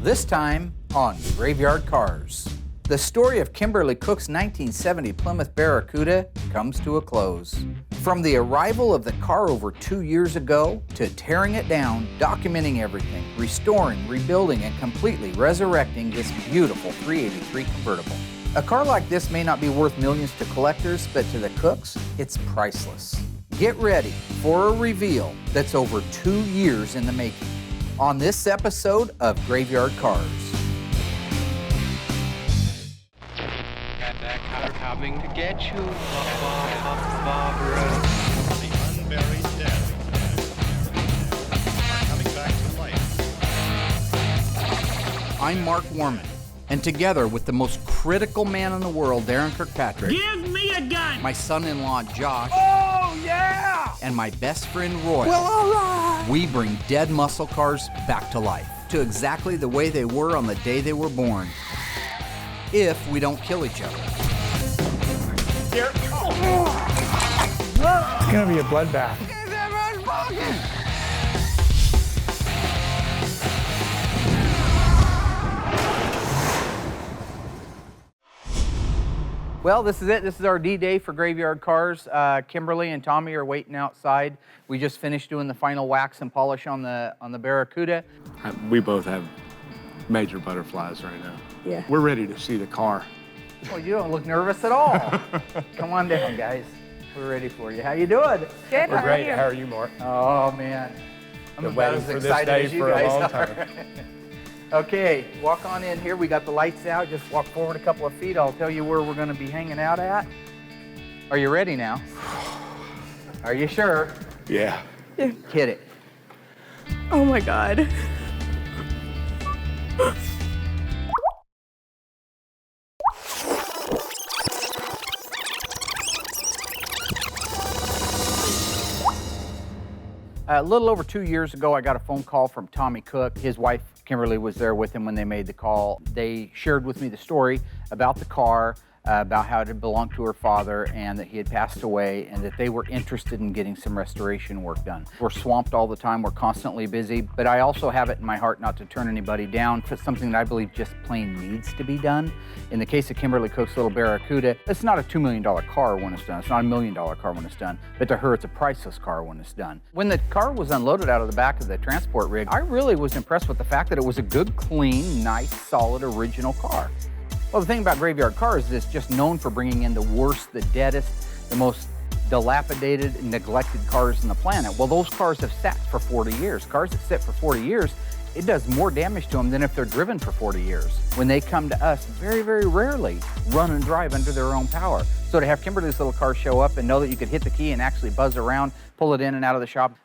This time on Graveyard Carz. The story of Kimberly Cook's 1970 Plymouth Barracuda comes to a close. From the arrival of the car over 2 years ago to tearing it down, documenting everything, restoring, rebuilding, and completely resurrecting this beautiful 383 convertible. A car like this may not be worth millions to collectors, but to the Cooks, it's priceless. Get ready for a reveal that's over 2 years in the making on this episode of Graveyard Carz. Coming to get you, Barbara. The unburied dead are coming back to life. I'm Mark Warman, and together with the most critical man in the world, Darren Kirkpatrick. Give me a gun! My son-in-law, Josh. Oh, yeah! And my best friend, Roy. Well, all right! We bring dead muscle cars back to life, to exactly the way they were on the day they were born. If we don't kill each other. It's gonna be a bloodbath. Well, this is it. This is our D-Day for Graveyard Carz. Kimberly and Tommy are waiting outside. We just finished doing the final wax and polish on the Barracuda. We both have major butterflies right now. Yeah. We're ready to see the car. Well, you don't look nervous at all. Come on down, guys. We're ready for you. How you doing? Good. We're great. How are you, Mark? Oh, man. I'm Been about waiting as for this excited day as you for a guys long are. time. Okay, walk on in here. We got the lights out. Just walk forward a couple of feet. I'll tell you where we're going to be hanging out at. Are you ready now? Are you sure? Yeah. Hit it. Oh my God. A little over 2 years ago, I got a phone call from Tommy Cook. His wife, Kimberly, was there with him when they made the call. They shared with me the story about the car, about how it had belonged to her father and that he had passed away and that they were interested in getting some restoration work done. We're swamped all the time. We're constantly busy, but I also have it in my heart not to turn anybody down for something that I believe just plain needs to be done. In the case of Kimberly Cook's little Barracuda, it's not a $2 million car when it's done. It's not a $1 million car when it's done, but to her, it's a priceless car when it's done. When the car was unloaded out of the back of the transport rig, I really was impressed with the fact that it was a good, clean, nice, solid, original car. Well, the thing about Graveyard Carz is it's just known for bringing in the worst, the deadest, the most dilapidated, neglected cars on the planet. Well, those cars have sat for 40 years. Cars that sit for 40 years, it does more damage to them than if they're driven for 40 years. When they come to us, very, very rarely run and drive under their own power. So to have Kimberly's little car show up and know that you could hit the key and actually buzz around, pull it in and out of the shop,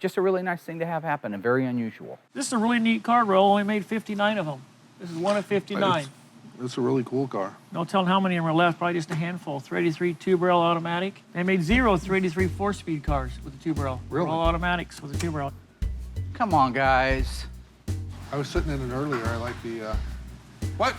just a really nice thing to have happen and very unusual. This is a really neat car, bro. Only made 59 of them. This is one of 59. It's a really cool car. No telling how many of them are left, probably just a handful. 383 two-barrel automatic. They made 0 383 four-speed cars with a two-barrel. Really? All automatics with a two-barrel. Come on, guys. I was sitting in it earlier. I like the, what?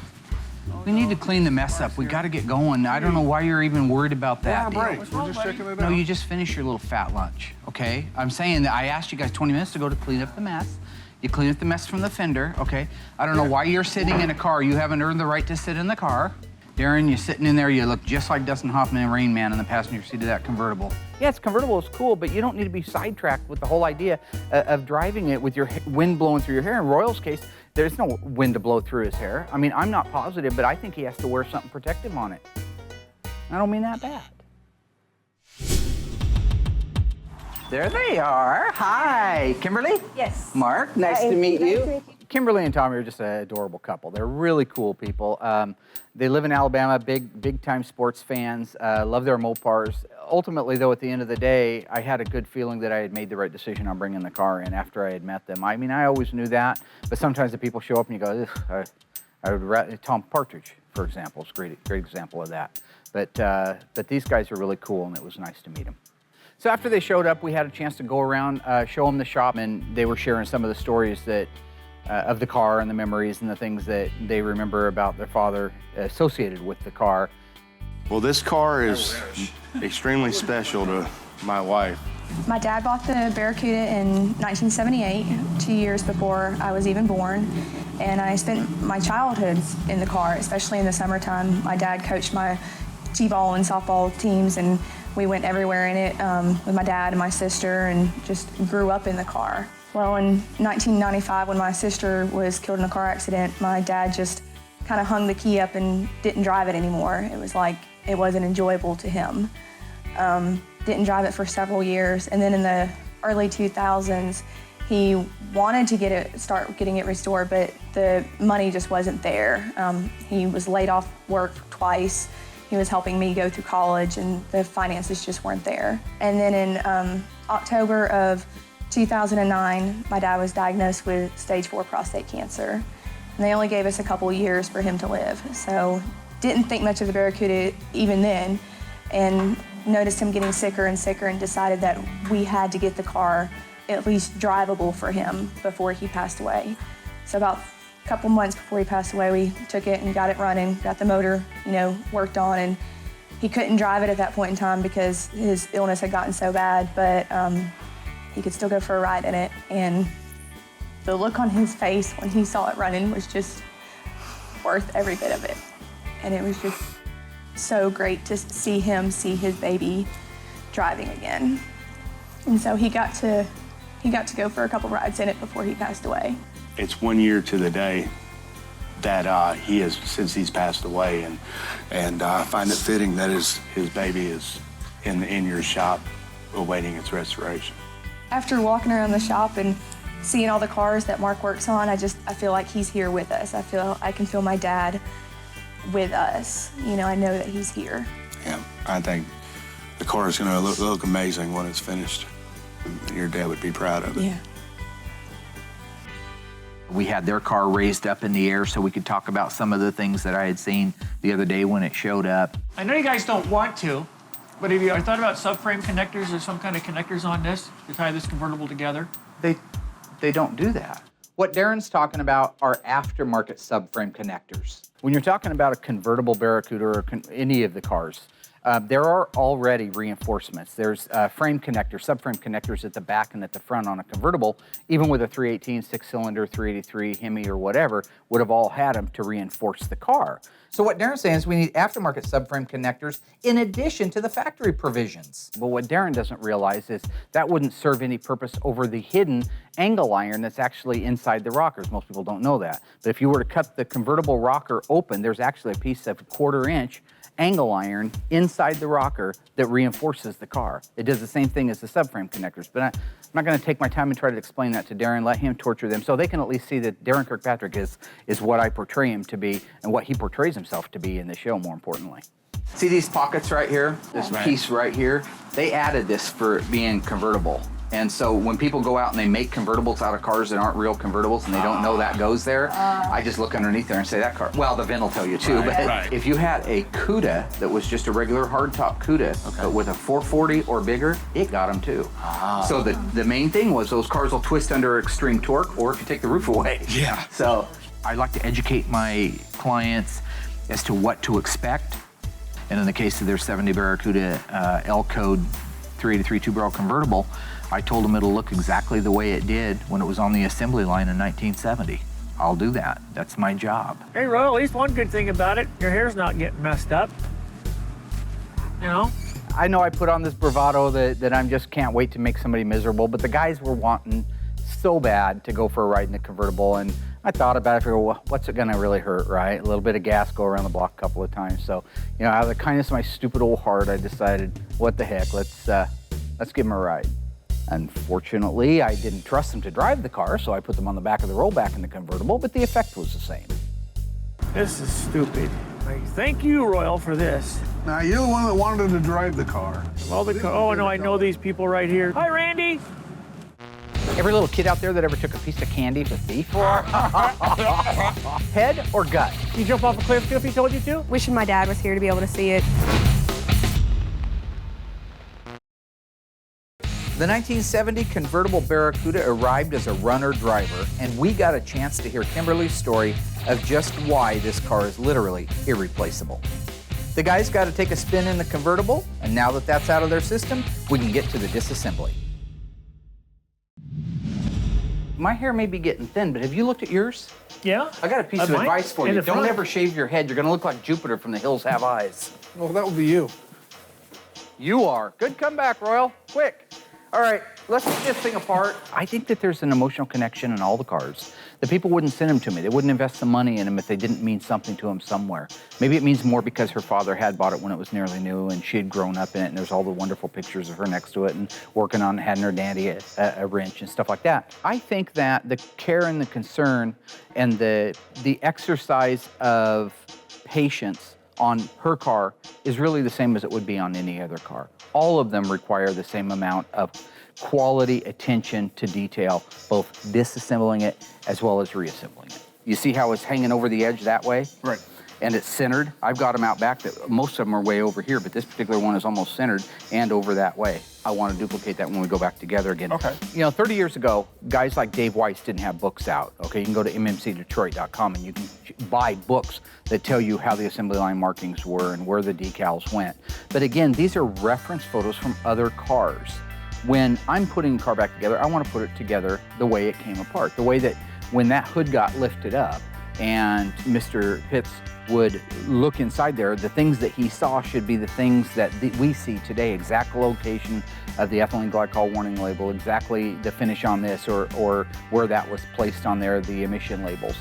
We need to clean the mess up. We got to get going. I don't know why you're even worried about that. Yeah, deal. breaks. We're just checking it out. No, you just finished your little fat lunch, okay? I'm saying that I asked you guys 20 minutes ago to clean up the mess. You clean up the mess from the fender, okay? I don't know why you're sitting in a car. You haven't earned the right to sit in the car. Darren, you're sitting in there. You look just like Dustin Hoffman and Rain Man in the passenger seat of that convertible. Yeah, it's convertible. It's cool, but you don't need to be sidetracked with the whole idea of driving it with your wind blowing through your hair. In Royal's case, there's no wind to blow through his hair. I mean, I'm not positive, but I think he has to wear something protective on it. I don't mean that bad. There they are. Hi, Kimberly. Yes. Mark, nice Hi. to meet Nice you. to meet you. Kimberly and Tommy are just an adorable couple. They're really cool people. They live in Alabama, big time sports fans, love their Mopars. Ultimately, though, at the end of the day, I had a good feeling that I had made the right decision on bringing the car in after I had met them. I mean, I always knew that, but sometimes the people show up and you go, I would rather, Tom Partridge, for example, is a great example of that. But these guys are really cool, and it was nice to meet them. So after they showed up, we had a chance to go around, show them the shop, and they were sharing some of the stories that of the car and the memories and the things that they remember about their father associated with the car. Well, this car is extremely special to my wife. My dad bought the Barracuda in 1978, 2 years before I was even born, and I spent my childhood in the car, especially in the summertime. My dad coached my t-ball and softball teams, and we went everywhere in it with my dad and my sister, and just grew up in the car. Well, in 1995, when my sister was killed in a car accident, my dad just kind of hung the key up and didn't drive it anymore. It was like it wasn't enjoyable to him. Didn't drive it for several years, and then in the early 2000s, he wanted to start getting it restored, but the money just wasn't there. He was laid off work twice. He was helping me go through college, and the finances just weren't there. And then in October of 2009, my dad was diagnosed with stage 4 prostate cancer. And they only gave us a couple years for him to live. So didn't think much of the Barracuda even then, and noticed him getting sicker and sicker, and decided that we had to get the car at least drivable for him before he passed away. So about a couple months before he passed away, we took it and got it running, got the motor, worked on, and he couldn't drive it at that point in time because his illness had gotten so bad, but he could still go for a ride in it. And the look on his face when he saw it running was just worth every bit of it. And it was just so great to see him see his baby driving again. And so he got to go for a couple rides in it before he passed away. It's 1 year to the day that since he's passed away, and I find it fitting that his baby is in your shop awaiting its restoration. After walking around the shop and seeing all the cars that Mark works on, I feel like he's here with us. I can feel my dad with us. I know that he's here. Yeah, I think the car is going to look amazing when it's finished. Your dad would be proud of it. Yeah. We had their car raised up in the air so we could talk about some of the things that I had seen the other day when it showed up. I know you guys don't want to, but have you thought about subframe connectors or some kind of connectors on this to tie this convertible together? They don't do that. What Darren's talking about are aftermarket subframe connectors. When you're talking about a convertible Barracuda or any of the cars, there are already reinforcements. There's frame connectors, subframe connectors at the back and at the front on a convertible, even with a 318, 6-cylinder, 383, Hemi, or whatever, would have all had them to reinforce the car. So what Darren's saying is we need aftermarket subframe connectors in addition to the factory provisions. But what Darren doesn't realize is that wouldn't serve any purpose over the hidden angle iron that's actually inside the rockers. Most people don't know that. But if you were to cut the convertible rocker open, there's actually a piece of 1/4 inch angle iron inside the rocker that reinforces the car. It does the same thing as the subframe connectors, but I'm not going to take my time and try to explain that to Darren, let him torture them so they can at least see that Darren Kirkpatrick is what I portray him to be and what he portrays himself to be in the show, more importantly. See these pockets right here? This piece right here? They added this for being convertible. And so when people go out and they make convertibles out of cars that aren't real convertibles and they don't know that goes there, I just look underneath there and say that car, well, the VIN will tell you too, but if you had a CUDA that was just a regular hardtop CUDA, but with a 440 or bigger, it got them too. So the main thing was those cars will twist under extreme torque or it could take the roof away. Yeah. So I like to educate my clients as to what to expect. And in the case of their 70 Barracuda L code 383 two-barrel convertible, I told them it'll look exactly the way it did when it was on the assembly line in 1970. I'll do that. That's my job. Hey, Royal, at least one good thing about it, your hair's not getting messed up. I know I put on this bravado that I just can't wait to make somebody miserable, but the guys were wanting so bad to go for a ride in the convertible, and I thought about it, I figured, well, what's it gonna really hurt, right? A little bit of gas, go around the block a couple of times. So, out of the kindness of my stupid old heart, I decided, what the heck, let's give them a ride. Unfortunately, I didn't trust them to drive the car, so I put them on the back of the rollback in the convertible, but the effect was the same. This is stupid. Thank you, Royal, for this. Now, you're the one that wanted to drive the car. I know these people right here. Hi, Randy. Every little kid out there that ever took a piece of candy for thief, head or gut? You jump off a cliff too if he told you to? Wishing my dad was here to be able to see it. The 1970 convertible Barracuda arrived as a runner-driver, and we got a chance to hear Kimberly's story of just why this car is literally irreplaceable. The guys got to take a spin in the convertible, and now that that's out of their system, we can get to the disassembly. My hair may be getting thin, but have you looked at yours? Yeah. I got a piece of Mine? advice for In you. the Don't front? ever shave your head. You're going to look like Jupiter from The Hills Have Eyes. Well, that would be you. You are. Good comeback, Royal. Quick. All right, let's take this thing apart. I think that there's an emotional connection in all the cars. The people wouldn't send them to me. They wouldn't invest the money in them if they didn't mean something to them somewhere. Maybe it means more because her father had bought it when it was nearly new and she had grown up in it, and there's all the wonderful pictures of her next to it and working on handing her daddy a wrench and stuff like that. I think that the care and the concern and the exercise of patience on her car is really the same as it would be on any other car. All of them require the same amount of quality attention to detail, both disassembling it as well as reassembling it. You see how it's hanging over the edge that way? Right. And it's centered. I've got them out back. That most of them are way over here, but this particular one is almost centered and over that way. I want to duplicate that when we go back together again. Okay. You know, 30 years ago, guys like Dave Weiss didn't have books out. Okay, you can go to mmcdetroit.com and you can buy books that tell you how the assembly line markings were and where the decals went. But again, these are reference photos from other cars. When I'm putting the car back together, I want to put it together the way it came apart, the way that when that hood got lifted up and Mr. Pitts would look inside there, the things that he saw should be the things that we see today, exact location of the ethylene glycol warning label, exactly the finish on this or where that was placed on there, the emission labels.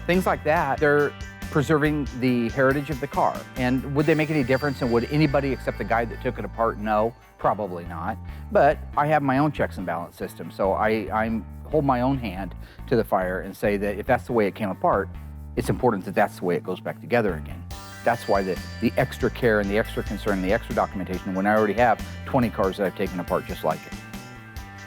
Things like that, they're preserving the heritage of the car. And would they make any difference, and would anybody except the guy that took it apart? No, probably not. But I have my own checks and balance system, so I hold my own hand to the fire and say that if that's the way it came apart, it's important that that's the way it goes back together again. That's why the extra care and the extra concern and the extra documentation when I already have 20 cars that I've taken apart just like it.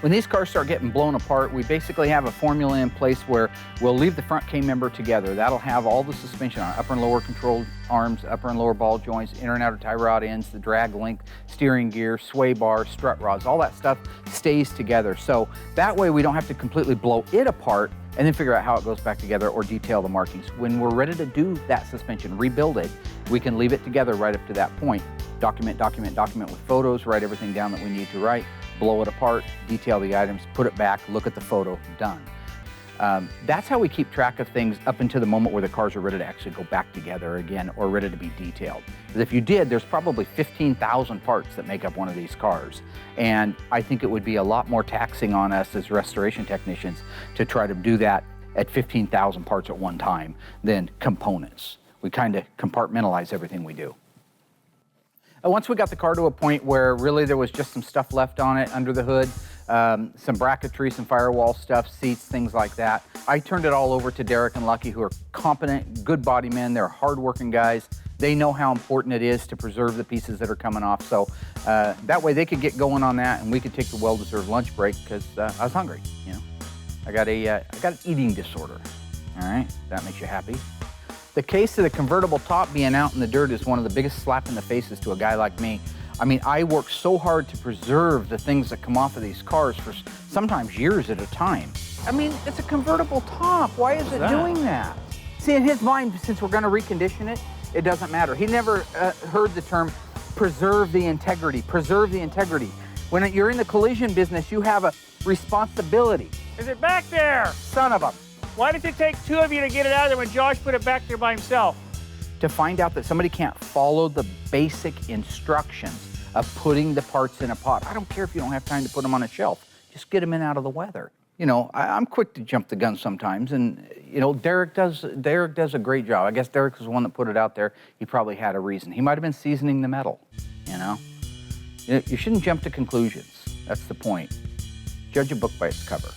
When these cars start getting blown apart, we basically have a formula in place where we'll leave the front K-member together. That'll have all the suspension on it, upper and lower control arms, upper and lower ball joints, inner and outer tie rod ends, the drag link, steering gear, sway bar, strut rods, all that stuff stays together. So that way we don't have to completely blow it apart and then figure out how it goes back together or detail the markings. When we're ready to do that suspension, rebuild it, we can leave it together right up to that point. Document with photos, write everything down that we need to write, blow it apart, detail the items, put it back, look at the photo, done. That's how we keep track of things up until the moment where the cars are ready to actually go back together again or ready to be detailed. Because if you did, there's probably 15,000 parts that make up one of these cars. And I think it would be a lot more taxing on us as restoration technicians to try to do that at 15,000 parts at one time than components. We kind of compartmentalize everything we do. Once we got the car to a point where really there was just some stuff left on it under the hood, some bracketry, some firewall stuff, seats, things like that, I turned it all over to Derek and Lucky, who are competent, good body men. They're hardworking guys. They know how important it is to preserve the pieces that are coming off. So that way they could get going on that and we could take the well-deserved lunch break because I was hungry, you know. I got an eating disorder, all right? That makes you happy. The case of the convertible top being out in the dirt is one of the biggest slap in the faces to a guy like me. I mean, I work so hard to preserve the things that come off of these cars for sometimes years at a time. I mean, it's a convertible top. Why is it doing that? See, in his mind, since we're going to recondition it, it doesn't matter. He never heard the term preserve the integrity, preserve the integrity. When you're in the collision business, you have a responsibility. Is it back there? Son of a... Why did it take two of you to get it out of there when Josh put it back there by himself? To find out that somebody can't follow the basic instructions of putting the parts in a pot. I don't care if you don't have time to put them on a shelf. Just get them in out of the weather. You know, I'm quick to jump the gun sometimes, and you know, Derek does a great job. I guess Derek was the one that put it out there. He probably had a reason. He might have been seasoning the metal, you know? You shouldn't jump to conclusions. That's the point. Judge a book by its cover.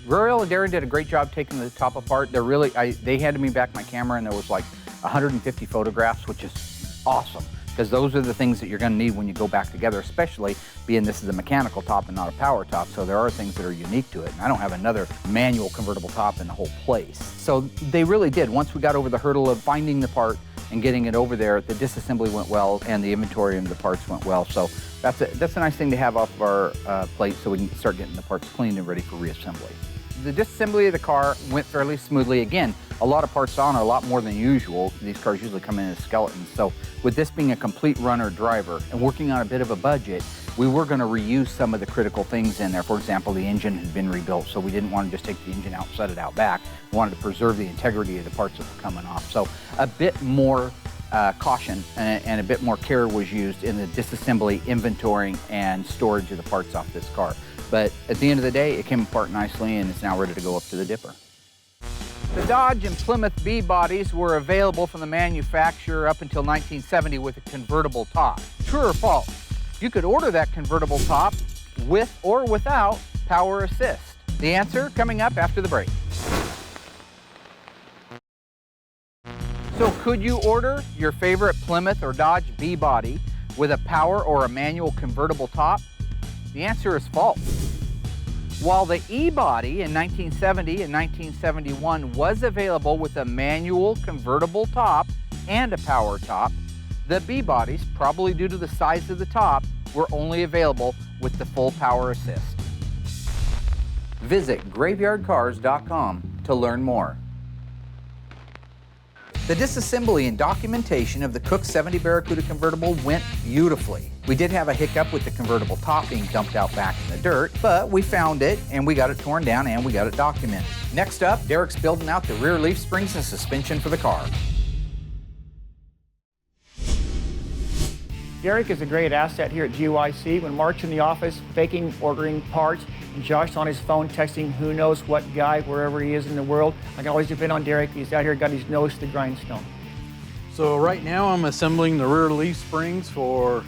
Royal and Darren did a great job taking the top apart. They're really, they handed me back my camera and there was like 150 photographs, which is awesome because those are the things that you're going to need when you go back together, especially being this is a mechanical top and not a power top. So there are things that are unique to it. And I don't have another manual convertible top in the whole place. So they really did. Once we got over the hurdle of finding the part and getting it over there, the disassembly went well and the inventory and the parts went well. So that's a nice thing to have off of our plate so we can start getting the parts cleaned and ready for reassembly. The disassembly of the car went fairly smoothly. Again, a lot of parts on, a lot more than usual. These cars usually come in as skeletons. So with this being a complete runner driver and working on a bit of a budget, we were going to reuse some of the critical things in there. For example, the engine had been rebuilt, so we didn't want to just take the engine out and set it out back. We wanted to preserve the integrity of the parts that were coming off. So a bit more caution and a bit more care was used in the disassembly, inventorying, and storage of the parts off this car. But at the end of the day, it came apart nicely and it's now ready to go up to the dipper. The Dodge and Plymouth B bodies were available from the manufacturer up until 1970 with a convertible top. True or false? You could order that convertible top with or without power assist. The answer coming up after the break. So could you order your favorite Plymouth or Dodge B body with a power or a manual convertible top? The answer is false. While the E-body in 1970 and 1971 was available with a manual convertible top and a power top, the B-bodies, probably due to the size of the top, were only available with the full power assist. Visit graveyardcars.com to learn more. The disassembly and documentation of the Cook 70 Barracuda convertible went beautifully. We did have a hiccup with the convertible top being dumped out back in the dirt, but we found it and we got it torn down and we got it documented. Next up, Derek's building out the rear leaf springs and suspension for the car. Derek is a great asset here at GYC. When Mark's in the office faking ordering parts, and Josh's on his phone texting who knows what guy wherever he is in the world, I can always depend on Derek. He's out here, got his nose to the grindstone. So right now I'm assembling the rear leaf springs for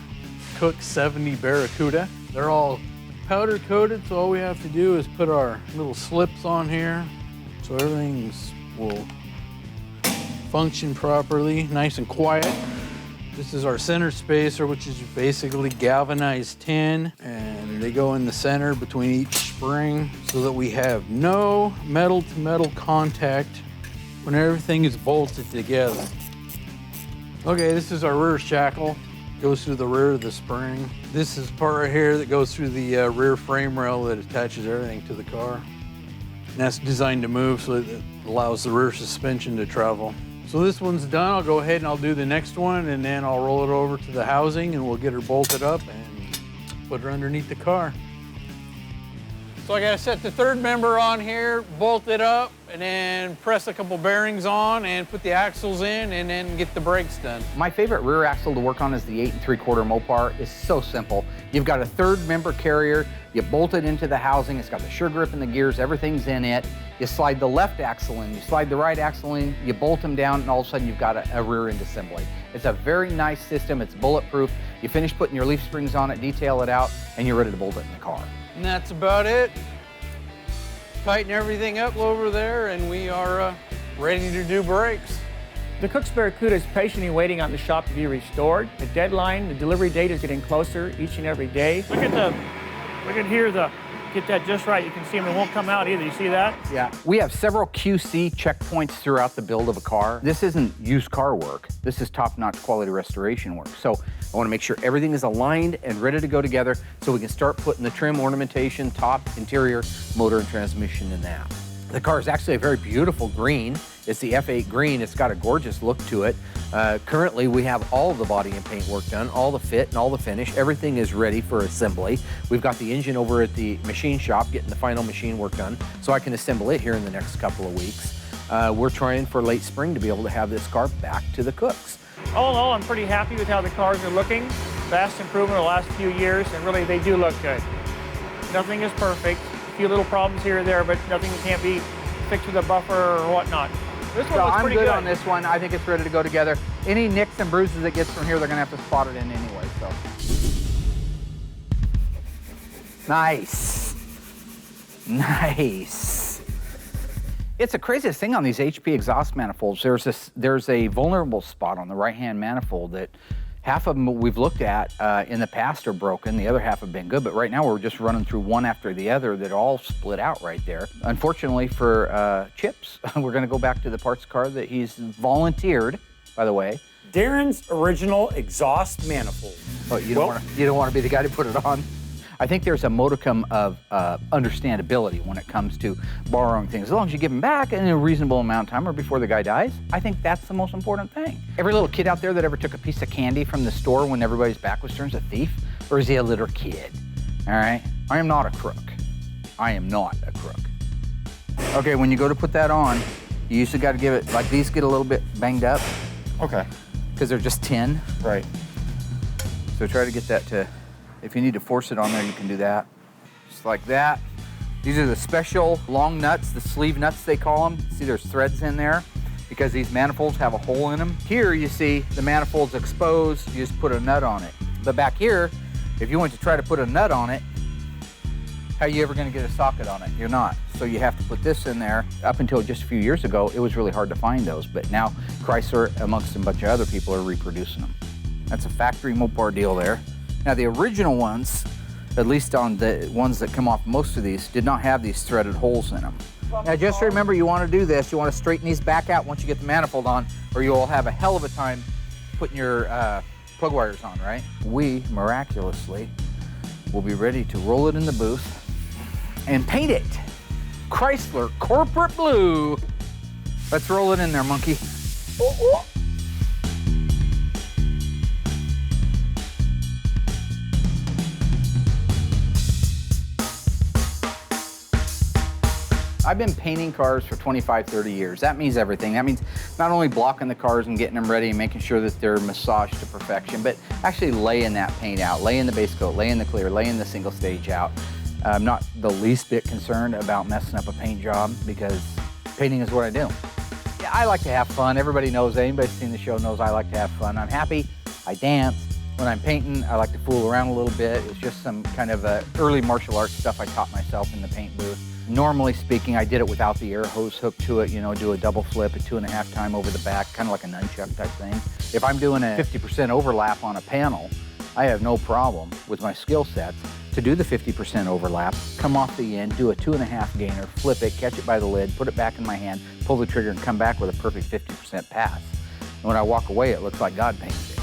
Cook 70 Barracuda. They're all powder coated, so all we have to do is put our little slips on here so everything will function properly, nice and quiet. This is our center spacer, which is basically galvanized tin, and they go in the center between each spring so that we have no metal-to-metal contact when everything is bolted together. Okay, this is our rear shackle. Goes through the rear of the spring. This is part right here that goes through the rear frame rail that attaches everything to the car. And that's designed to move so that it allows the rear suspension to travel. So this one's done. I'll go ahead and I'll do the next one, and then I'll roll it over to the housing and we'll get her bolted up and put her underneath the car. So I gotta set the third member on here, bolt it up, and then press a couple bearings on and put the axles in and then get the brakes done. My favorite rear axle to work on is the 8 3/4 Mopar. It's so simple. You've got a third member carrier, you bolt it into the housing, it's got the sure grip and the gears, everything's in it. You slide the left axle in, you slide the right axle in, you bolt them down, and all of a sudden you've got a rear end assembly. It's a very nice system, it's bulletproof. You finish putting your leaf springs on it, detail it out, and you're ready to bolt it in the car. And that's about it. Tighten everything up over there and we are ready to do brakes. The Cook's Barracuda is patiently waiting on the shop to be restored. The deadline, the delivery date is getting closer each and every day. Look at here, get that just right. You can see them, it won't come out either. You see that? Yeah. We have several QC checkpoints throughout the build of a car. This isn't used car work. This is top-notch quality restoration work. So I want to make sure everything is aligned and ready to go together so we can start putting the trim, ornamentation, top, interior, motor, and transmission in that. The car is actually a very beautiful green. It's the F8 green. It's got a gorgeous look to it. Currently, we have all of the body and paint work done, all the fit and all the finish. Everything is ready for assembly. We've got the engine over at the machine shop getting the final machine work done, so I can assemble it here in the next couple of weeks. We're trying for late spring to be able to have this car back to the Cooks. All in all, I'm pretty happy with how the cars are looking. Vast improvement in the last few years, and really they do look good. Nothing is perfect. A few little problems here or there, but nothing can't be fixed with a buffer or whatnot. This one looks pretty good. I'm good on this one. I think it's ready to go together. Any nicks and bruises it gets from here, they're gonna have to spot it in anyway, so. Nice. Nice. It's the craziest thing on these HP exhaust manifolds. There's a vulnerable spot on the right-hand manifold that half of them we've looked at in the past are broken, the other half have been good, but right now we're just running through one after the other that all split out right there. Unfortunately for Chips, we're gonna go back to the parts car that he's volunteered, by the way. Darren's original exhaust manifold. Oh, you don't want to be the guy to put it on? I think there's a modicum of understandability when it comes to borrowing things. As long as you give them back in a reasonable amount of time or before the guy dies, I think that's the most important thing. Every little kid out there that ever took a piece of candy from the store when everybody's back was turned a thief, or is he a little kid? All right? I am not a crook. I am not a crook. Okay, when you go to put that on, you usually got to give it, like these get a little bit banged up. Okay. Because they're just tin. Right. So try to get that to, if you need to force it on there, you can do that. Just like that. These are the special long nuts, the sleeve nuts they call them. See there's threads in there because these manifolds have a hole in them. Here you see the manifold's exposed, you just put a nut on it. But back here, if you went to try to put a nut on it, how are you ever gonna get a socket on it? You're not. So you have to put this in there. Up until just a few years ago, it was really hard to find those, but now Chrysler, amongst a bunch of other people, are reproducing them. That's a factory Mopar deal there. Now the original ones, at least on the ones that come off most of these, did not have these threaded holes in them. Now just remember, you want to do this, you want to straighten these back out once you get the manifold on, or you'll have a hell of a time putting your plug wires on, right? We, miraculously, will be ready to roll it in the booth and paint it. Chrysler Corporate Blue. Let's roll it in there, monkey. Ooh, ooh. I've been painting cars for 25, 30 years. That means everything. That means not only blocking the cars and getting them ready and making sure that they're massaged to perfection, but actually laying that paint out, laying the base coat, laying the clear, laying the single stage out. I'm not the least bit concerned about messing up a paint job because painting is what I do. Yeah, I like to have fun. Everybody knows, anybody who's seen the show knows I like to have fun. I'm happy, I dance. When I'm painting, I like to fool around a little bit. It's just some kind of early martial arts stuff I taught myself in the paint booth. Normally speaking, I did it without the air hose hooked to it, you know, do a double flip, a 2.5 time over the back, kind of like a nunchuck type thing. If I'm doing a 50% overlap on a panel, I have no problem with my skill sets to do the 50% overlap, come off the end, do a 2.5 gainer, flip it, catch it by the lid, put it back in my hand, pull the trigger and come back with a perfect 50% pass. And when I walk away, it looks like God painted it.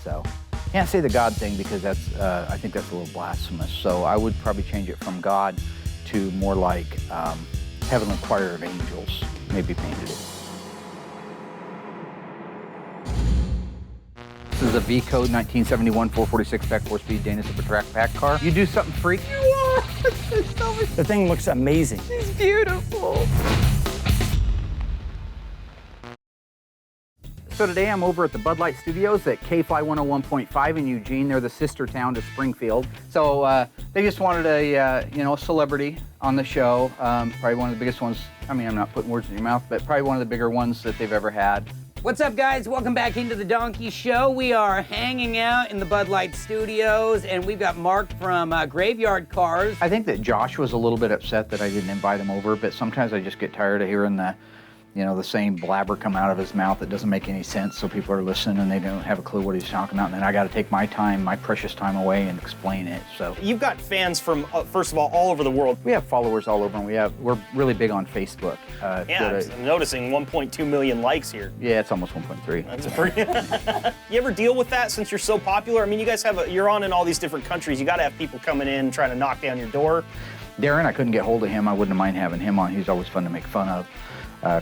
So, can't say the God thing because that's, I think that's a little blasphemous. So I would probably change it from God to more like Heavenly Choir of Angels, maybe painted it. This is a V-Code 1971 446 back 4-speed Dana Super Track pack car. You do something freaky. The thing looks amazing. It's beautiful. So today I'm over at the Bud Light Studios at K-Fly 101.5 in Eugene. They're the sister town to Springfield. So they just wanted a, you know, a celebrity on the show. Probably one of the biggest ones. I mean, I'm not putting words in your mouth, but probably one of the bigger ones that they've ever had. What's up, guys? Welcome back into the Donkey Show. We are hanging out in the Bud Light Studios, and we've got Mark from Graveyard Carz. I think that Josh was a little bit upset that I didn't invite him over, but sometimes I just get tired of hearing the, you know, the same blabber come out of his mouth that doesn't make any sense, so people are listening and they don't have a clue what he's talking about, and then I got to take my time, my precious time away and explain it, so. You've got fans from, first of all over the world. We have followers all over, and we're really big on Facebook. Yeah, I'm noticing 1.2 million likes here. Yeah, it's almost 1.3. That's pretty. You ever deal with that since you're so popular? I mean, you guys have, you're on in all these different countries. You got to have people coming in trying to knock down your door. Darren, I couldn't get hold of him. I wouldn't mind having him on. He's always fun to make fun of.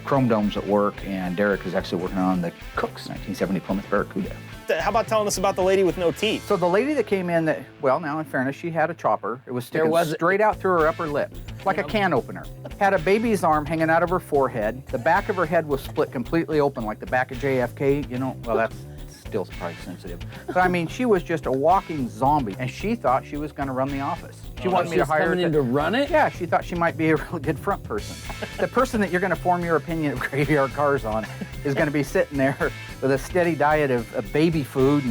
Chrome Dome's at work, and Derek is actually working on the Cook's 1970 Plymouth Barracuda. How about telling us about the lady with no teeth? So the lady that came in, that, well, now in fairness, she had a chopper. It was sticking straight out through her upper lip, like a can opener. Had a baby's arm hanging out of her forehead. The back of her head was split completely open, like the back of JFK, you know? Well, that's still probably sensitive. But I mean, she was just a walking zombie, and she thought she was going to run the office. She wanted me to hire her coming in to run it? Yeah, she thought she might be a really good front person. The person that you're going to form your opinion of Graveyard Carz on is going to be sitting there with a steady diet of baby food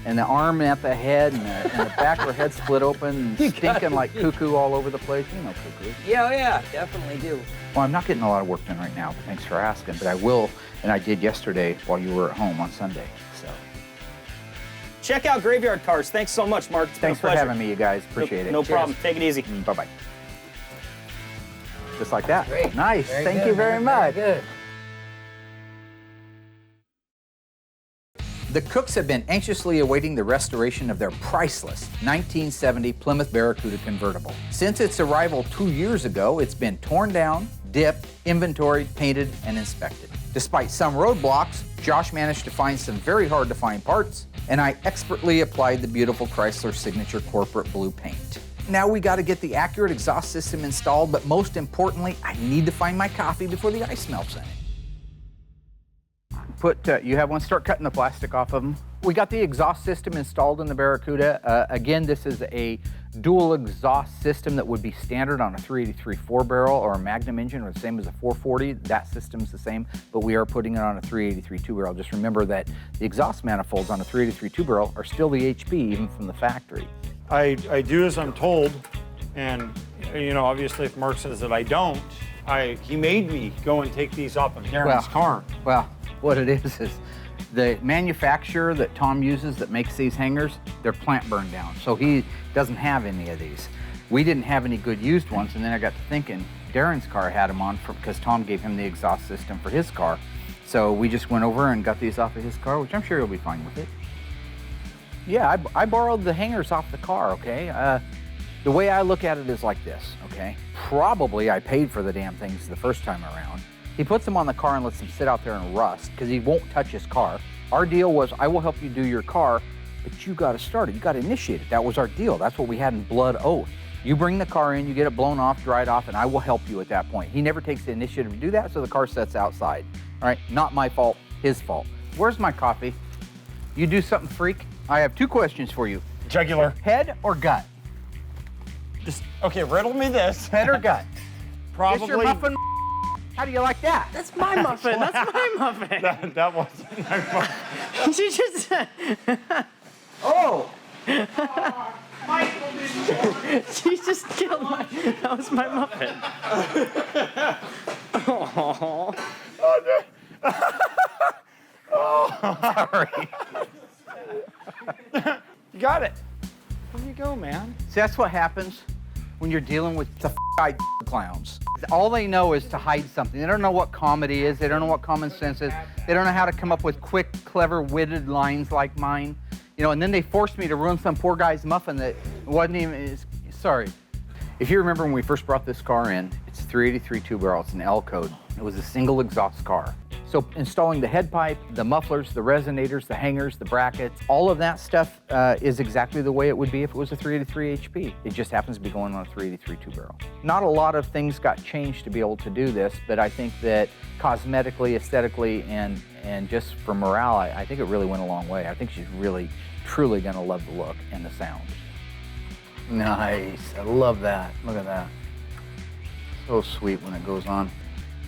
and the arm at the head and the back of her head split open and stinking like cuckoo all over the place. You know cuckoo. Yeah, definitely do. Well, I'm not getting a lot of work done right now. Thanks for asking, but I will, and I did yesterday while you were at home on Sunday. So. Check out Graveyard Carz. Thanks so much, Mark. It's Thanks been a for pleasure. having me, you guys. Appreciate it. No problem. Take it easy. Bye-bye. Just like that. Great. Nice. Very Thank good, you very man. much. Very good. The Cooks have been anxiously awaiting the restoration of their priceless 1970 Plymouth Barracuda convertible. Since its arrival 2 years ago, it's been torn down, dipped, inventoried, painted, and inspected. Despite some roadblocks, Josh managed to find some very hard to find parts, and I expertly applied the beautiful Chrysler Signature Corporate Blue paint. Now we got to get the accurate exhaust system installed, but most importantly, I need to find my coffee before the ice melts in it. You have one, start cutting the plastic off of them. We got the exhaust system installed in the Barracuda. Again, this is a dual exhaust system that would be standard on a 383 4-barrel or a Magnum engine, or the same as a 440. That system's the same, but we are putting it on a 383 2-barrel. Just remember that the exhaust manifolds on a 383 2-barrel are still the HP, even from the factory. I do as I'm told, and you know, obviously if Mark says that I don't, he made me go and take these off of Darren's car. Well, what it is the manufacturer that Tom uses that makes these hangers, their plant burned down, so he doesn't have any of these. We didn't have any good used ones, and then I got to thinking, Darren's car had them on because Tom gave him the exhaust system for his car. So we just went over and got these off of his car, which I'm sure he'll be fine with it. Yeah, I borrowed the hangers off the car, okay? The way I look at it is like this, okay? Probably I paid for the damn things the first time around. He puts them on the car and lets them sit out there and rust because he won't touch his car. Our deal was, I will help you do your car, but you got to start it. You got to initiate it. That was our deal. That's what we had in blood oath. You bring the car in, you get it blown off, dried off, and I will help you at that point. He never takes the initiative to do that, so the car sits outside. All right, not my fault, his fault. Where's my coffee? You do something, freak? I have two questions for you. Jugular. Head or gut? Just, okay, riddle me this. Head or gut? Probably. It's your muffin. How do you like that? That's my muffin. That's my muffin. That wasn't my muffin. She just. Oh. Michael didn't. She just killed my. That was my muffin. Oh. Oh, sorry. You got it. Where you go, man? See, that's what happens when you're dealing with the eyed clowns. All they know is to hide something. They don't know what comedy is. They don't know what common sense is. They don't know how to come up with quick, clever, witted lines like mine. You know, and then they forced me to ruin some poor guy's muffin that wasn't even, sorry. If you remember when we first brought this car in, it's 383 2-barrel, it's an L code. It was a single exhaust car. So installing the head pipe, the mufflers, the resonators, the hangers, the brackets, all of that stuff is exactly the way it would be if it was a 383 HP. It just happens to be going on a 383 2-barrel. Not a lot of things got changed to be able to do this, but I think that cosmetically, aesthetically, and just for morale, I think it really went a long way. I think she's really, truly gonna love the look and the sound. Nice, I love that. Look at that. So sweet when it goes on.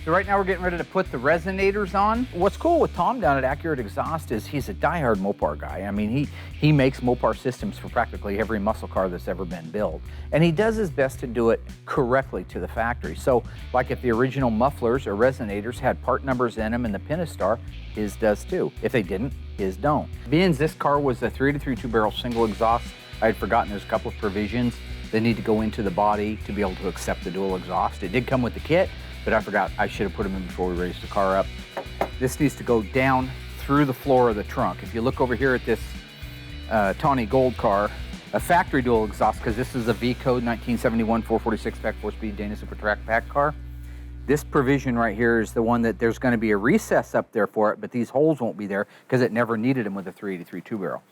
So right now we're getting ready to put the resonators on. What's cool with Tom down at Accurate Exhaust is he's a diehard Mopar guy. I mean, he makes Mopar systems for practically every muscle car that's ever been built. And he does his best to do it correctly to the factory. So like if the original mufflers or resonators had part numbers in them and the Pinistar, his does too. If they didn't, his don't. Being this car was a 383 2-barrel single exhaust, I had forgotten there's a couple of provisions that need to go into the body to be able to accept the dual exhaust. It did come with the kit, but I forgot I should have put them in before we raised the car up. This needs to go down through the floor of the trunk. If you look over here at this tawny gold car, a factory dual exhaust, because this is a V code 1971 446 pack 4-speed Dana Super Track pack car. This provision right here is the one that there's going to be a recess up there for it, but these holes won't be there because it never needed them with a 383 2-barrel.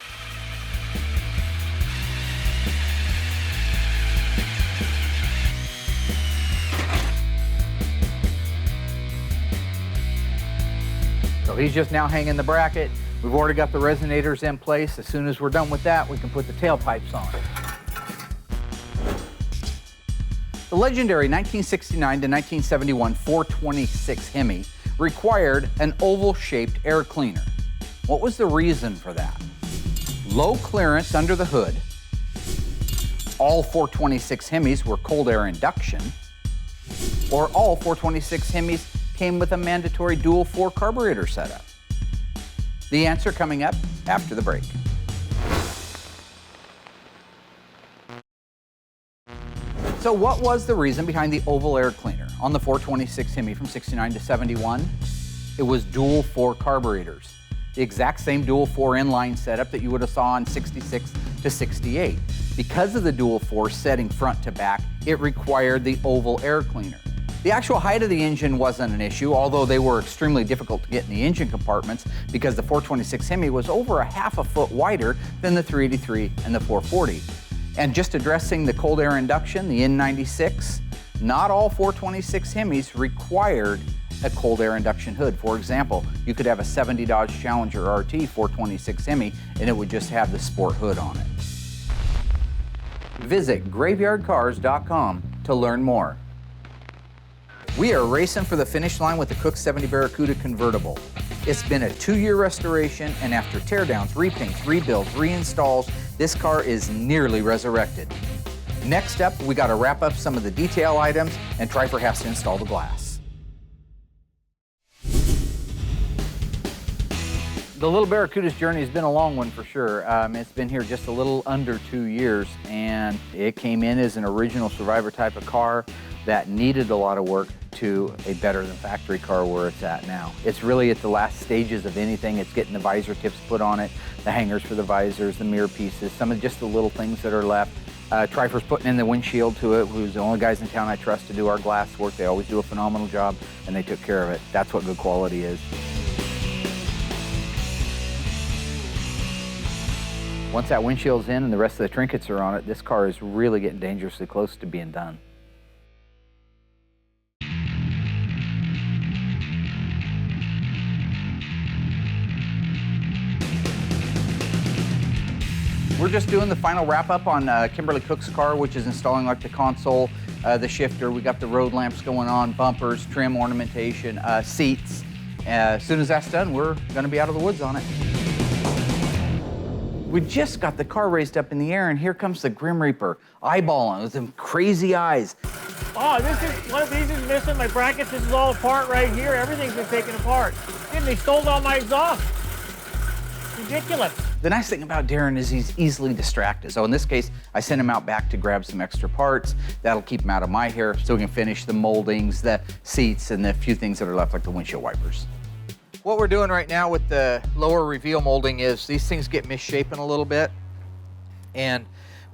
So he's just now hanging the bracket. We've already got the resonators in place. As soon as we're done with that, we can put the tailpipes on. The legendary 1969 to 1971 426 Hemi required an oval-shaped air cleaner. What was the reason for that? Low clearance under the hood. All 426 Hemis were cold air induction, or all 426 Hemis came with a mandatory dual 4 carburetor setup? The answer coming up after the break. So what was the reason behind the oval air cleaner on the 426 Hemi from 69 to 71? It was dual 4 carburetors. the exact same dual 4 inline setup that you would have saw on 66 to 68. Because of the dual 4 setting front to back, it required the oval air cleaner. The actual height of the engine wasn't an issue, although they were extremely difficult to get in the engine compartments because the 426 Hemi was over a half a foot wider than the 383 and the 440. And just addressing the cold air induction, the N96, not all 426 Hemis required a cold air induction hood. For example, you could have a 70 Dodge Challenger RT 426 Hemi and it would just have the sport hood on it. Visit graveyardcars.com to learn more. We are racing for the finish line with the Cook 70 Barracuda convertible. It's been a 2-year restoration, and after teardowns, repaints, rebuilds, reinstalls, this car is nearly resurrected. Next up, we got to wrap up some of the detail items, and Trifer has to install the glass. The little Barracuda's journey has been a long one for sure. It's been here just a little under 2 years, and it came in as an original Survivor type of car that needed a lot of work to a better than factory car where it's at now. It's really at the last stages of anything. It's getting the visor tips put on it, the hangers for the visors, the mirror pieces, some of just the little things that are left. Trifer's putting in the windshield to it, who's the only guys in town I trust to do our glass work. They always do a phenomenal job, and they took care of it. That's what good quality is. Once that windshield's in and the rest of the trinkets are on it, this car is really getting dangerously close to being done. We're just doing the final wrap up on Kimberly Cook's car, which is installing like the console, the shifter. We got the road lamps going on, bumpers, trim ornamentation, seats. As soon as that's done, we're gonna be out of the woods on it. We just got the car raised up in the air, and here comes the Grim Reaper, eyeballing with them crazy eyes. Oh, this is, one of these is missing, my brackets, this is all apart right here. Everything's been taken apart. And they stole all my exhaust. Ridiculous. The nice thing about Darren is he's easily distracted. So in this case, I sent him out back to grab some extra parts. That'll keep him out of my hair so we can finish the moldings, the seats, and the few things that are left like the windshield wipers. What we're doing right now with the lower reveal molding is these things get misshapen a little bit. And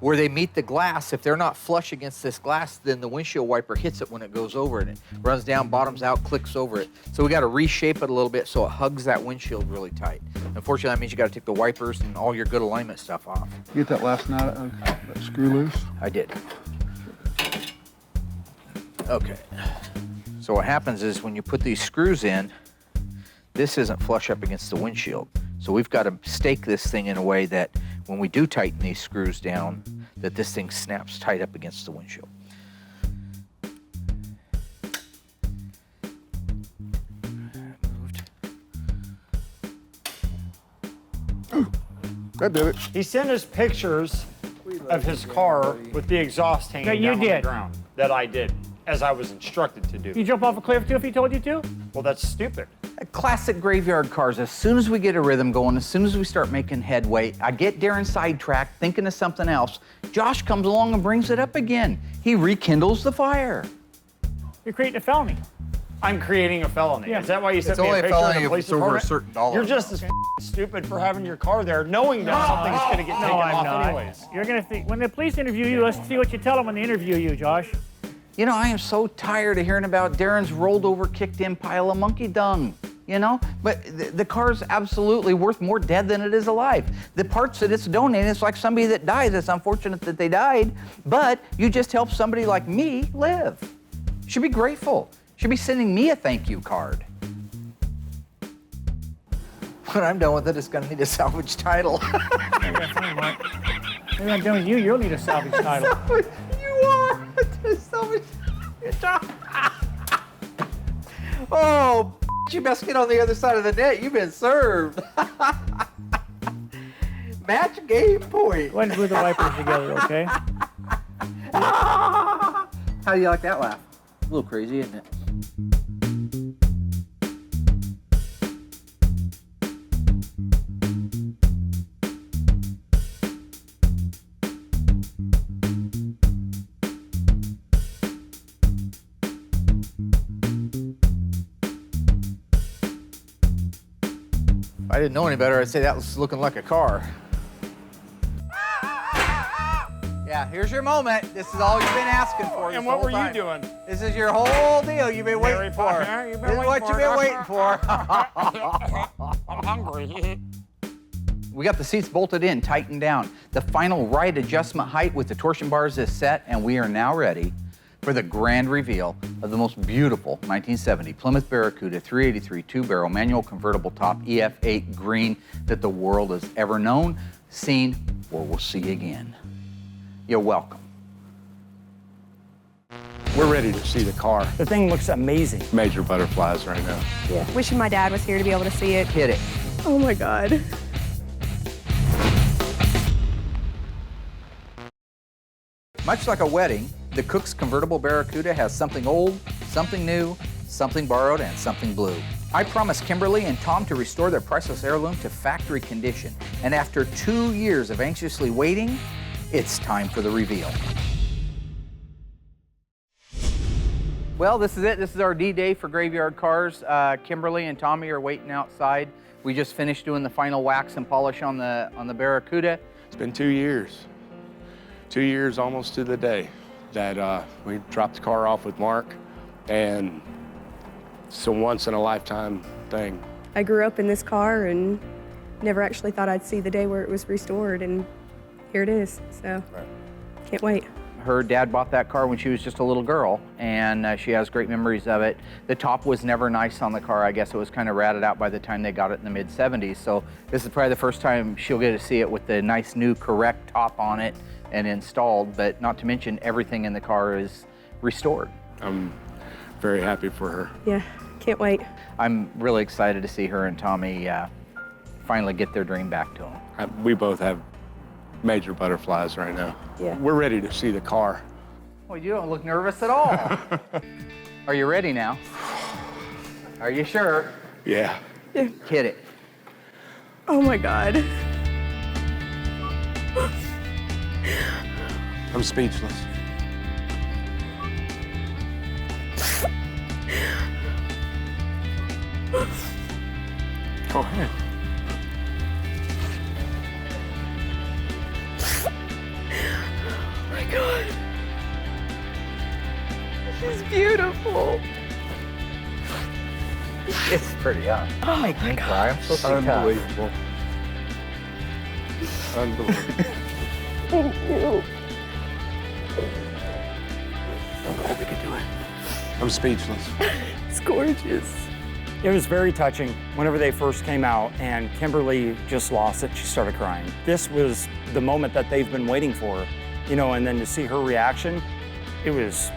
where they meet the glass, if they're not flush against this glass, then the windshield wiper hits it when it goes over it. It runs down, bottoms out, clicks over it. So we got to reshape it a little bit so it hugs that windshield really tight. Unfortunately, that means you got to take the wipers and all your good alignment stuff off. You get that last knot, that screw loose? I did. Okay. So what happens is when you put these screws in, this isn't flush up against the windshield. So we've got to stake this thing in a way that when we do tighten these screws down, that this thing snaps tight up against the windshield. That did it. He sent us pictures of his car with the exhaust hanging That you down on the did. ground. That I did, as I was instructed to do. You jump off a cliff too if he told you to? Well, that's stupid. Classic graveyard cars. As soon as we get a rhythm going, as soon as we start making headway, I get Darren sidetracked thinking of something else. Josh comes along and brings it up again. He rekindles the fire. You're creating a felony. I'm creating a felony. Yeah. Is that why you sent It's me only a a picture of felony the if police it's over a department? certain dollar You're just as stupid for having your car there, knowing that something's going to get taken off anyways. You're gonna think when the police interview you, let's see what you tell them when they interview you, Josh. You know, I am so tired of hearing about Darren's rolled over, kicked in pile of monkey dung. You know, but the car's absolutely worth more dead than it is alive. The parts that it's donating, it's like somebody that dies. It's unfortunate that they died, but you just helped somebody like me live. Should be grateful. Should be sending me a thank you card. When I'm done with it, it's gonna need a salvage title. Maybe I'm done with you, you'll need a salvage title. You are a salvage title. Oh, you best get on the other side of the net. You've been served. Match game point. Go ahead and glue the wipers together, okay? How do you like that laugh? A little crazy, isn't it? I didn't know any better, I'd say that was looking like a car. Yeah, here's your moment. This is all you've been asking for. And what were you doing? This is your whole deal you've been waiting for. You've This is what you've been waiting for. I'm hungry. We got the seats bolted in, tightened down. The final right adjustment height with the torsion bars is set, and we are now ready for the grand reveal of the most beautiful 1970 Plymouth Barracuda 383 two-barrel manual convertible top EF8 green that the world has ever known, seen, or will see again. You're welcome. We're ready to see the car. The thing looks amazing. Major butterflies right now. Yeah. Wishing my dad was here to be able to see it. Hit it. Oh my God. Much like a wedding, the Cook's convertible Barracuda has something old, something new, something borrowed, and something blue. I promised Kimberly and Tom to restore their priceless heirloom to factory condition. And after 2 years of anxiously waiting, it's time for the reveal. Well, this is it. This is our D-Day for Graveyard Cars. Kimberly and Tommy are waiting outside. We just finished doing the final wax and polish on the Barracuda. It's been 2 years. 2 years almost to the day that we dropped the car off with Mark, and it's a once-in-a-lifetime thing. I grew up in this car and never actually thought I'd see the day where it was restored, and here it is, so can't wait. Her dad bought that car when she was just a little girl, and she has great memories of it. The top was never nice on the car. I guess it was kind of ratted out by the time they got it in the mid-70s, so this is probably the first time she'll get to see it with the nice new correct top on it and installed, but not to mention everything in the car is restored. I'm very happy for her. Yeah, can't wait. I'm really excited to see her and Tommy finally get their dream back to them. We both have major butterflies right now. Yeah. We're ready to see the car. Well, you don't look nervous at all. Are you ready now? Are you sure? Yeah. Hit it. Oh my God. I'm speechless. Go ahead. Oh my God. This is beautiful. It's pretty young. Oh my God. I'm so Unbelievable. Unbelievable. Thank you. I hope we can do it. I'm speechless. It's gorgeous. It was very touching whenever they first came out, and Kimberly just lost it. She started crying. This was the moment that they've been waiting for, you know, and then to see her reaction, it was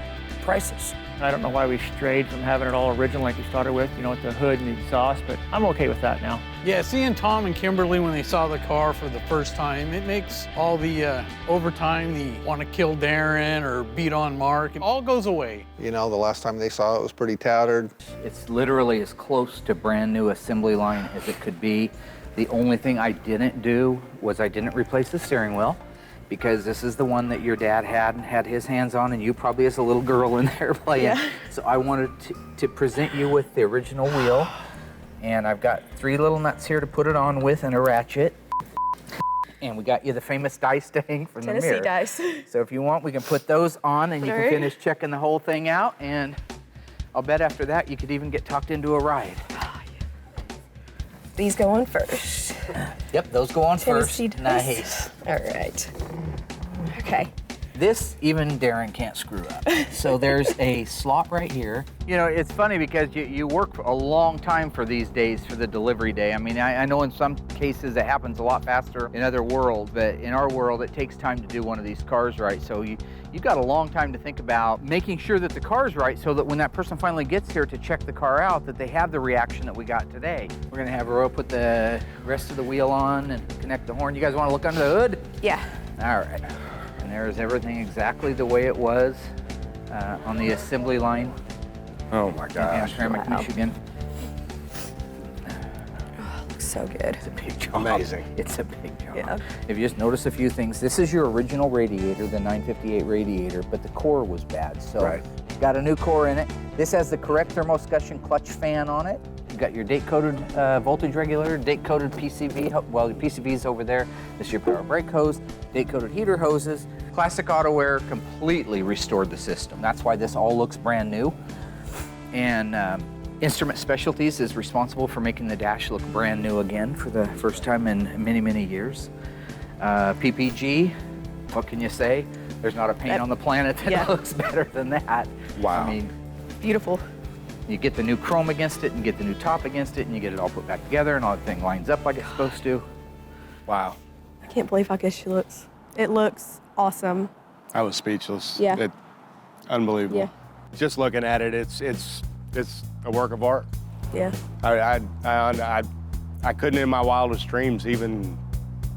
priceless. I don't know why we strayed from having it all original like we started with, you know, with the hood and the exhaust, but I'm okay with that now. Yeah, seeing Tom and Kimberly when they saw the car for the first time, it makes all the overtime, the want to kill Darren or beat on Mark, it all goes away. You know, the last time they saw it was pretty tattered. It's literally as close to brand new assembly line as it could be. The only thing I didn't do was I didn't replace the steering wheel, because this is the one that your dad had his hands on, and you probably as a little girl in there playing. Yeah. So I wanted to present you with the original wheel, and I've got 3 little nuts here to put it on with and a ratchet. And we got you the famous dice to hang from the mirror. Tennessee dice. So if you want, we can put those on and you can finish checking the whole thing out, and I'll bet after that you could even get tucked into a ride. These go on first. Yep, those go on Tennessee first. dice. Nice. All right. Okay. This, even Darren can't screw up. So there's a slot right here. You know, it's funny because you work a long time for these days for the delivery day. I mean, I know in some cases it happens a lot faster in other worlds, but in our world, it takes time to do one of these cars right. So you've got a long time to think about making sure that the car's right so that when that person finally gets here to check the car out, that they have the reaction that we got today. We're gonna have Ro put the rest of the wheel on and connect the horn. You guys wanna look under the hood? Yeah. All right. And there's everything exactly the way it was on the assembly line. Oh my gosh. In Hamtramck, Michigan. Oh, looks so good. It's a big job. Amazing. It's a big job. Yeah. If you just notice a few things, this is your original radiator, the 958 radiator, but the core was bad. So Right. got a new core in it. This has the correct thermoscussion clutch fan on it. You've got your date-coded voltage regulator, date-coded PCV. Well, your PCV's over there. This is your power brake hose, date-coded heater hoses. Classic Auto Air completely restored the system. That's why this all looks brand new. And Instrument Specialties is responsible for making the dash look brand new again for the first time in many, many years. PPG, what can you say? There's not a paint on the planet that looks better than that. Wow. I mean, Beautiful. you get the new chrome against it and get the new top against it and you get it all put back together and all the thing lines up like it's supposed to. Wow. I can't believe how good she looks. It looks awesome. I was speechless. Yeah. Unbelievable. Yeah. Just looking at it, it's a work of art. Yeah. I couldn't in my wildest dreams even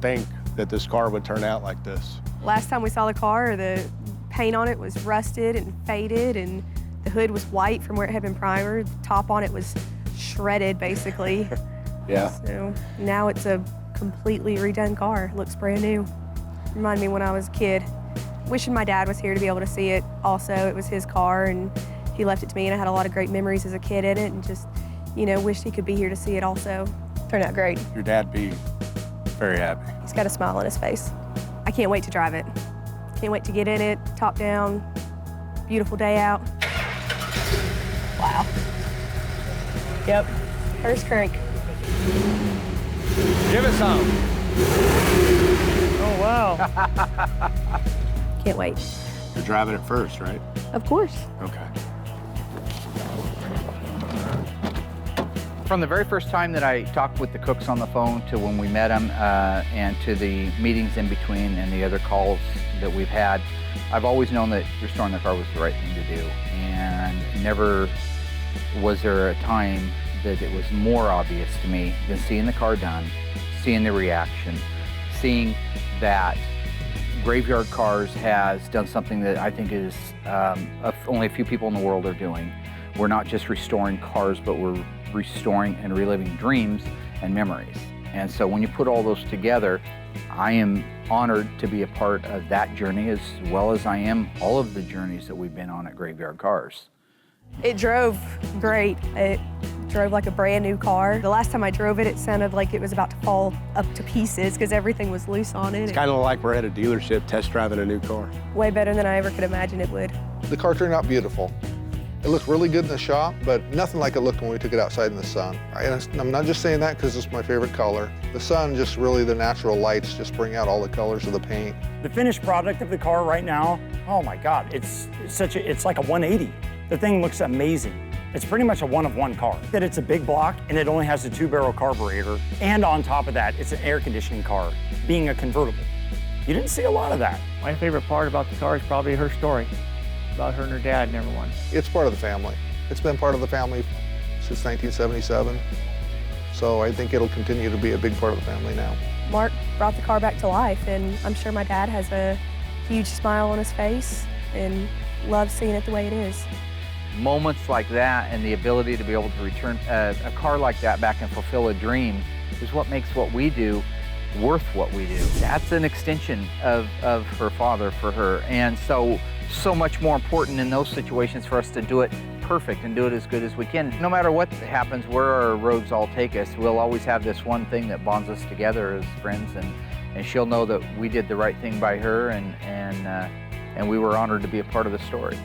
think that this car would turn out like this. Last time we saw the car, the paint on it was rusted and faded, and the hood was white from where it had been primered. The top on it was shredded, basically. Yeah. So now it's a completely redone car. It looks brand new. Reminded me when I was a kid. Wishing my dad was here to be able to see it also. It was his car, and he left it to me, and I had a lot of great memories as a kid in it, and just, you know, wished he could be here to see it also. Turned out great. Your dad be very happy. He's got a smile on his face. I can't wait to drive it. Can't wait to get in it, top down, beautiful day out. Wow. Yep. First crank. Give it some. Oh, wow. Can't wait. You're driving it first, right? Of course. Okay. From the very first time that I talked with the Cooks on the phone to when we met them and to the meetings in between and the other calls that we've had, I've always known that restoring the car was the right thing to do. And never was there a time that it was more obvious to me than seeing the car done, seeing the reaction, seeing that Graveyard Carz has done something that I think is only a few people in the world are doing. We're not just restoring cars, but we're restoring and reliving dreams and memories. And so when you put all those together, I am honored to be a part of that journey as well as I am all of the journeys that we've been on at Graveyard Carz. It drove great. It drove like a brand new car. The last time I drove it, it sounded like it was about to fall up to pieces because everything was loose on it. It's kind of like we're at a dealership test driving a new car. Way better than I ever could imagine it would. The car turned out beautiful. It looked really good in the shop, but nothing like it looked when we took it outside in the sun. I'm not just saying that because it's my favorite color. The sun, just really the natural lights just bring out all the colors of the paint. The finished product of the car right now, oh my God, it's like a 180. The thing looks amazing. It's pretty much a one-of-one car. That it's a big block and it only has a 2-barrel carburetor. And on top of that, it's an air conditioning car, being a convertible. You didn't see a lot of that. My favorite part about the car is probably her story about her and her dad and everyone. It's part of the family. It's been part of the family since 1977. So I think it'll continue to be a big part of the family now. Mark brought the car back to life, and I'm sure my dad has a huge smile on his face and loves seeing it the way it is. Moments like that and the ability to be able to return a car like that back and fulfill a dream is what makes what we do worth what we do. That's an extension of her father for her. And so much more important in those situations for us to do it perfect and do it as good as we can. No matter what happens, where our roads all take us, we'll always have this one thing that bonds us together as friends, and she'll know that we did the right thing by her, and we were honored to be a part of the story.